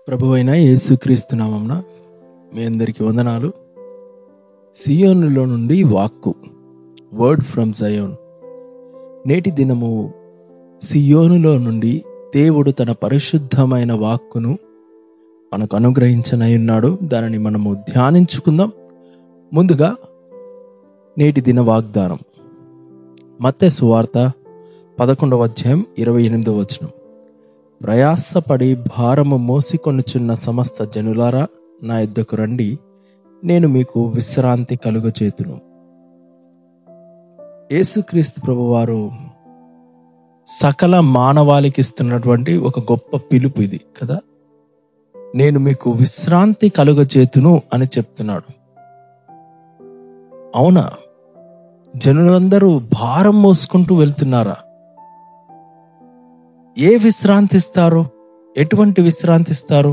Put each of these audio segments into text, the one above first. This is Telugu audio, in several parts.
ప్రభువైన యేసుక్రీస్తు నామమున మీ అందరికీ వందనాలు. సియోనులో నుండి వాక్కు, వర్డ్ ఫ్రమ్ జయోన్. నేటి దినము సియోనులో నుండి దేవుడు తన పరిశుద్ధమైన వాక్కును మనకు అనుగ్రహించనయున్నాడు. దానిని మనము ధ్యానించుకుందాం. ముందుగా నేటి దిన వాగ్దానం మత్తయి సువార్త 11వ అధ్యాయం 28వ వచనం. ప్రయాసపడి భారము మోసికొనుచున్న సమస్త జనులారా, నా యొద్దకు రండి, నేను మీకు విశ్రాంతి కలుగచేతును. యేసుక్రీస్తు ప్రభువారు సకల మానవాళికి ఇస్తున్నటువంటి ఒక గొప్ప పిలుపు ఇది కదా. నేను మీకు విశ్రాంతి కలుగచేతును అని చెప్తున్నాడు. అవునా? జనులందరూ భారం మోసుకుంటూ వెళ్తున్నారా? ఏ విశ్రాంతి ఇస్తారు? ఎటువంటి విశ్రాంతి ఇస్తారు?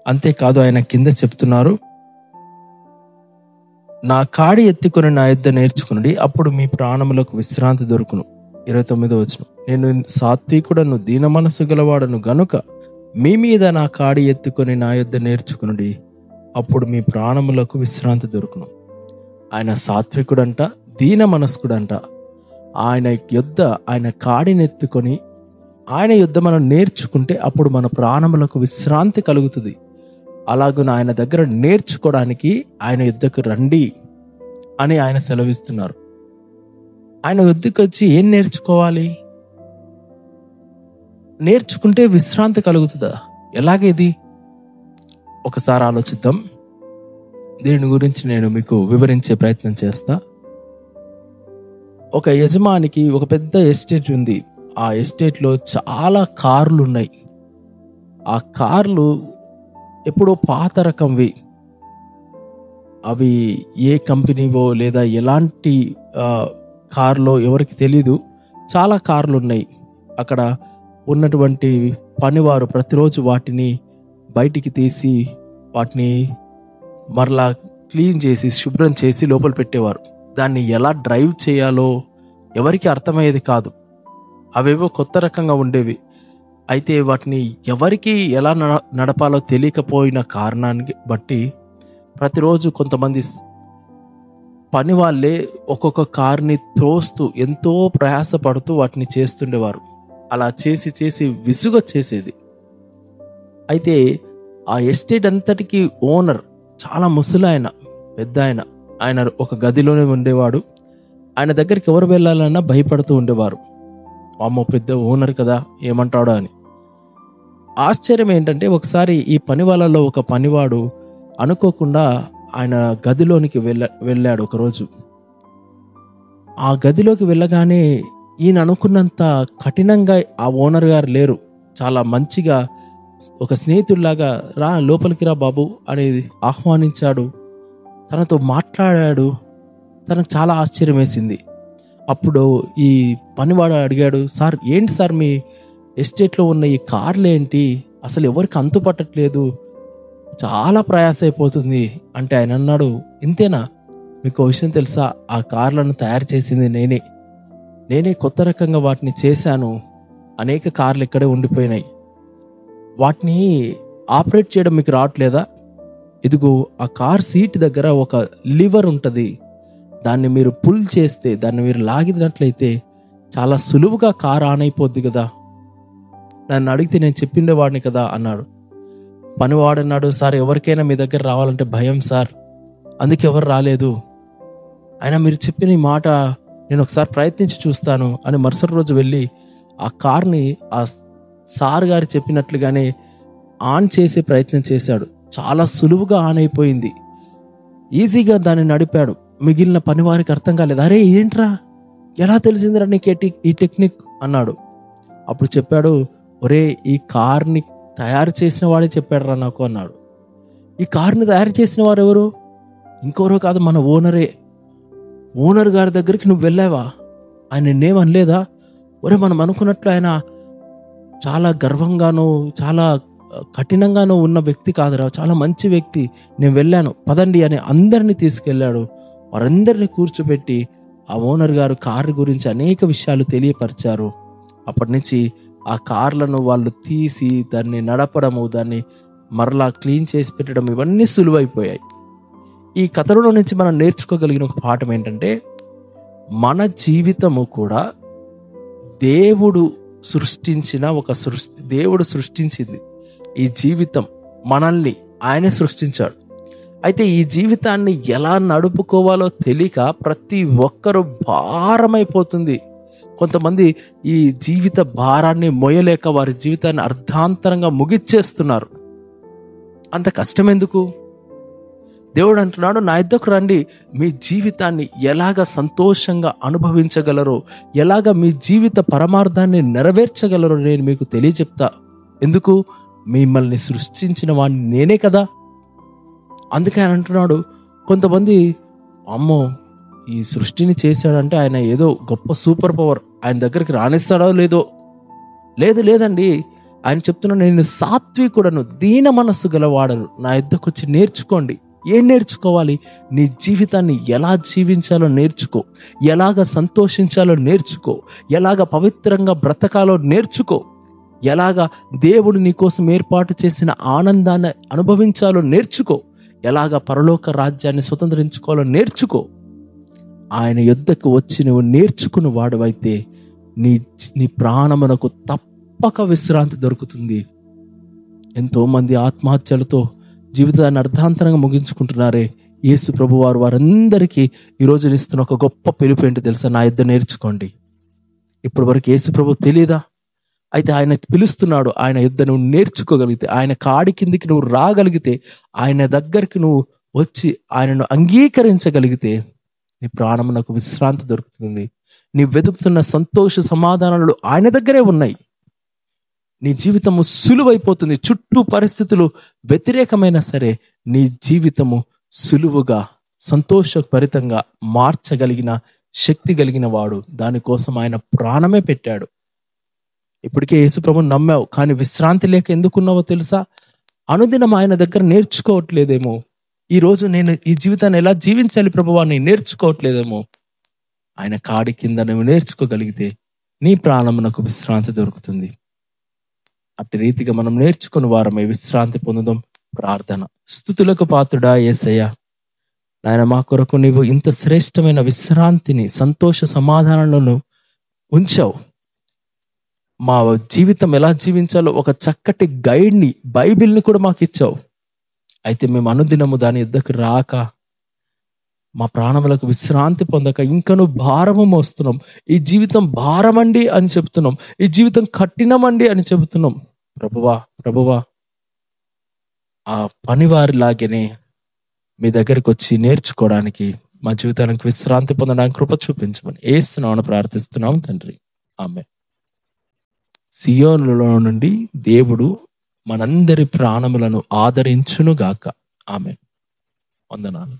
అంతేకాదు, ఆయన కింద చెప్తున్నారు, నా కాడి ఎత్తుకొని నా యొద్ద నేర్చుకునండి, అప్పుడు మీ ప్రాణములకు విశ్రాంతి దొరుకును. 29వ వచనం. నేను సాత్వికుడను, దీన మనసు గలవాడను గనుక మీ మీద నా కాడి ఎత్తుకొని నా యొద్ద నేర్చుకునండి, అప్పుడు మీ ప్రాణములకు విశ్రాంతి దొరుకును. ఆయన సాత్వికుడంట, దీన మనస్కుడంట. ఆయన యుద్ధ ఆయన కాడినెత్తుకొని ఆయన యుద్ధ మనం నేర్చుకుంటే అప్పుడు మన ప్రాణములకు విశ్రాంతి కలుగుతుంది. అలాగున ఆయన దగ్గర నేర్చుకోవడానికి ఆయన యుద్ధకు రండి అని ఆయన సెలవిస్తున్నారు. ఆయన యుద్ధకు వచ్చి ఏం నేర్చుకోవాలి? నేర్చుకుంటే విశ్రాంతి కలుగుతుందా? ఎలాగేది? ఒకసారి ఆలోచిద్దాం. దీని గురించి నేను మీకు వివరించే ప్రయత్నం చేస్తా. ఒక యజమానికి ఒక పెద్ద ఎస్టేట్ ఉంది. ఆ ఎస్టేట్లో చాలా కార్లు ఉన్నాయి. ఆ కార్లు ఎప్పుడో పాత రకంవి. అవి ఏ కంపెనీవో లేదా ఎలాంటి కార్లో ఎవరికి తెలీదు. చాలా కార్లు ఉన్నాయి. అక్కడ ఉన్నటువంటి పనివారు ప్రతిరోజు వాటిని బయటికి తీసి వాటిని మరలా క్లీన్ చేసి శుభ్రం చేసి లోపల పెట్టేవారు. దాన్ని ఎలా డ్రైవ్ చేయాలో ఎవరికి అర్థమయ్యేది కాదు. అవేవో కొత్త రకంగా ఉండేవి. అయితే వాటిని ఎవరికి ఎలా నడపాలో తెలియకపోయిన కారణాన్ని బట్టి ప్రతిరోజు కొంతమంది పని వాళ్ళే ఒక్కొక్క కార్ని త్రోస్తూ ఎంతో ప్రయాసపడుతూ వాటిని చేస్తుండేవారు. అలా చేసి చేసి విసుగొచ్చేసేది. అయితే ఆ ఎస్టేట్ అంతటికి ఓనర్ చాలా ముసలాయన, పెద్ద ఆయన. ఆయన ఒక గదిలోనే ఉండేవాడు. ఆయన దగ్గరికి ఎవరు వెళ్ళాలన్నా భయపడుతూ ఉండేవారు. అమ్మో, పెద్ద ఓనర్ కదా, ఏమంటాడో అని. ఆశ్చర్యం ఏంటంటే, ఒకసారి ఈ పని వాళ్ళలో ఒక పనివాడు అనుకోకుండా ఆయన గదిలోనికి వెళ్ళాడు ఒకరోజు. ఆ గదిలోకి వెళ్ళగానే ఈయన అనుకున్నంత కఠినంగా ఆ ఓనర్ గారు లేరు. చాలా మంచిగా ఒక స్నేహితుల్లాగా, రా లోపలికి రా బాబు అనేది ఆహ్వానించాడు. తనతో మాట్లాడాడు. తనకు చాలా ఆశ్చర్యం వేసింది. అప్పుడు ఈ పనివాడు అడిగాడు, సార్ ఏంటి సార్ మీ ఎస్టేట్లో ఉన్న ఈ కార్లు ఏంటి? అసలు ఎవరికి అంతు పట్టట్లేదు, చాలా ప్రయాస అయిపోతుంది అంటే ఆయన అన్నాడు, ఇంతేనా? మీకు విషయం తెలుసా? ఆ కార్లను తయారు చేసింది నేనే కొత్త రకంగా వాటిని చేశాను. అనేక కార్లు ఇక్కడే ఉండిపోయినాయి. వాటిని ఆపరేట్ చేయడం మీకు రావట్లేదా? ఇదిగో ఆ కార్ సీట్ దగ్గర ఒక లివర్ ఉంటుంది. దాన్ని మీరు పుల్ చేస్తే, దాన్ని మీరు లాగినట్లయితే చాలా సులువుగా కార్ ఆన్ అయిపోద్ది కదా. నన్ను అడిగితే నేను చెప్పిండేవాడిని కదా అన్నాడు. పనివాడన్నాడు, సార్ ఎవరికైనా మీ దగ్గర రావాలంటే భయం సార్, అందుకే ఎవరు రాలేదు. అయినా మీరు చెప్పిన ఈ మాట నేను ఒకసారి ప్రయత్నించి చూస్తాను అని మరుసటి రోజు వెళ్ళి ఆ కార్ని ఆ సార్ గారు చెప్పినట్లుగానే ఆన్ చేసే ప్రయత్నం చేశాడు. చాలా సులువుగా ఆన్ అయిపోయింది. ఈజీగా దాన్ని నడిపాడు. మిగిలిన పని వారికి అర్థం కాలేదు. అరే ఏంట్రా, ఎలా తెలిసిందిరా నీకు ఈ టెక్నిక్ అన్నాడు. అప్పుడు చెప్పాడు, ఒరే ఈ కార్ని తయారు చేసిన వాడే చెప్పాడురా నాకు అన్నాడు. ఈ కార్ని తయారు చేసిన వారు ఎవరు? ఇంకెవరో కాదు, మన ఓనరే. ఓనర్ గారి దగ్గరికి నువ్వు వెళ్ళావా? ఆయన నిన్నేమనలేదా? ఒరే, మనం అనుకున్నట్లు ఆయన చాలా గర్వంగానో చాలా కఠినంగానో ఉన్న వ్యక్తి కాదురా, చాలా మంచి వ్యక్తి. నేను వెళ్ళాను, పదండి అని అందరినీ తీసుకెళ్ళాడు. వారందరినీ కూర్చోబెట్టి ఆ ఓనర్ గారు కారు గురించి అనేక విషయాలు తెలియపరిచారు. అప్పటి నుంచి ఆ కార్లను వాళ్ళు తీసి దాన్ని నడపడము, దాన్ని మరలా క్లీన్ చేసి పెట్టడం, ఇవన్నీ సులువైపోయాయి. ఈ కథలో నుంచి మనం నేర్చుకోగలిగిన ఒక పాఠం ఏంటంటే, మన జీవితము కూడా దేవుడు సృష్టించిన దేవుడు సృష్టించింది. ఈ జీవితం మనల్ని ఆయనే సృష్టించాడు. అయితే ఈ జీవితాన్ని ఎలా నడుపుకోవాలో తెలియక ప్రతి ఒక్కరూ భారమైపోతుంది. కొంతమంది ఈ జీవిత భారాన్ని మోయలేక వారి జీవితాన్ని అర్ధాంతరంగా ముగిచ్చేస్తున్నారు. అంత కష్టం ఎందుకు? దేవుడు అంటున్నాడు, నా యొద్దకు రండి, మీ జీవితాన్ని ఎలాగ సంతోషంగా అనుభవించగలరో, ఎలాగ మీ జీవిత పరమార్థాన్ని నెరవేర్చగలరో నేను మీకు తెలియచెప్తా. ఎందుకు? మిమ్మల్ని సృష్టించిన వాడిని నేనే కదా. అందుకే ఆయన అంటున్నాడు, కొంతమంది అమ్మో ఈ సృష్టిని చేశాడంటే ఆయన ఏదో గొప్ప సూపర్ పవర్, ఆయన దగ్గరికి రానిస్తాడో లేదో. లేదండి, ఆయన చెప్తున్నాడు, నేను సాత్వికుడను, దీన మనస్సు గలవాడను, నా యొద్దకు వచ్చి నేర్చుకోండి. ఏం నేర్చుకోవాలి? నీ జీవితాన్ని ఎలా జీవించాలో నేర్చుకో, ఎలాగ సంతోషించాలో నేర్చుకో, ఎలాగ పవిత్రంగా బ్రతకాలో నేర్చుకో, ఎలాగ దేవుడు నీ కోసం ఏర్పాటు చేసిన ఆనందాన్ని అనుభవించాలో నేర్చుకో, ఎలాగ పరలోక రాజ్యాన్ని స్వతంత్రించుకోవాలో నేర్చుకో. ఆయన యొద్దకు వచ్చి నువ్వు నేర్చుకుని వాడువైతే నీ ప్రాణమునకు తప్పక విశ్రాంతి దొరుకుతుంది. ఎంతో మంది ఆత్మహత్యలతో జీవితాన్ని అర్ధాంతరంగా ముగించుకుంటున్నారే. యేసు ప్రభు వారందరికీ ఈరోజు ఇస్తున్న ఒక గొప్ప పిలుపు ఏంటి తెలుసా? నా యొద్ద నేర్చుకోండి. ఇప్పటి వరకు యేసు ప్రభు తెలీదా? అయితే ఆయన పిలుస్తున్నాడు. ఆయన యొద్ద నువ్వు నేర్చుకోగలిగితే, ఆయన కాడి కిందికి నువ్వు రాగలిగితే, ఆయన దగ్గరికి నువ్వు వచ్చి ఆయనను అంగీకరించగలిగితే నీ ప్రాణమునకు విశ్రాంతి దొరుకుతుంది. నీ వెతుకుతున్న సంతోష సమాధానాలు ఆయన దగ్గరే ఉన్నాయి. నీ జీవితము సులువైపోతుంది. చుట్టూ పరిస్థితులు వ్యతిరేకమైనా సరే నీ జీవితము సులువుగా సంతోషభరితంగా మార్చగలిగిన శక్తి కలిగిన వాడు. దానికోసం ఆయన ప్రాణమే పెట్టాడు. ఇప్పటికే యేసుప్రభుని నమ్మావు, కానీ విశ్రాంతి లేక ఎందుకున్నావో తెలుసా? అనుదినం ఆయన దగ్గర నేర్చుకోవట్లేదేమో. ఈరోజు నేను ఈ జీవితాన్ని ఎలా జీవించాలి ప్రభువాన్ని నేర్చుకోవట్లేదేమో. ఆయన కాడి కింద నువ్వు నేర్చుకోగలిగితే నీ ప్రాణమునకు విశ్రాంతి దొరుకుతుంది. అట్టి రీతిగా మనం నేర్చుకుని వారమై విశ్రాంతి పొందుదాం. ప్రార్థన. స్తుతులకు పాత్రుడా యేసయ్యా, నాయన మా కొరకు నీవు ఇంత శ్రేష్టమైన విశ్రాంతిని, సంతోష సమాధానాలను ఉంచావు. మా జీవితం ఎలా జీవించాలో ఒక చక్కటి గైడ్ని, బైబిల్ని కూడా మాకు ఇచ్చావు. అయితే మేము అనుదినము దాని యుద్ధకు రాక, మా ప్రాణములకు విశ్రాంతి పొందక ఇంకను భారము మోస్తున్నాం. ఈ జీవితం భారమండి అని చెప్తున్నాం, ఈ జీవితం కఠినమండి అని చెబుతున్నాం. ప్రభువా ఆ పనివారిలాగానే మీ దగ్గరికి వచ్చి నేర్చుకోవడానికి, మా జీవితానికి విశ్రాంతి పొందడానికి కృప చూపించమని యేసునామమున ప్రార్థిస్తున్నాం తండ్రి. ఆమేన్. సియోనులో నుండి దేవుడు మనందరి ప్రాణములను ఆదరించునుగాక. ఆమేన్. వందనాలు.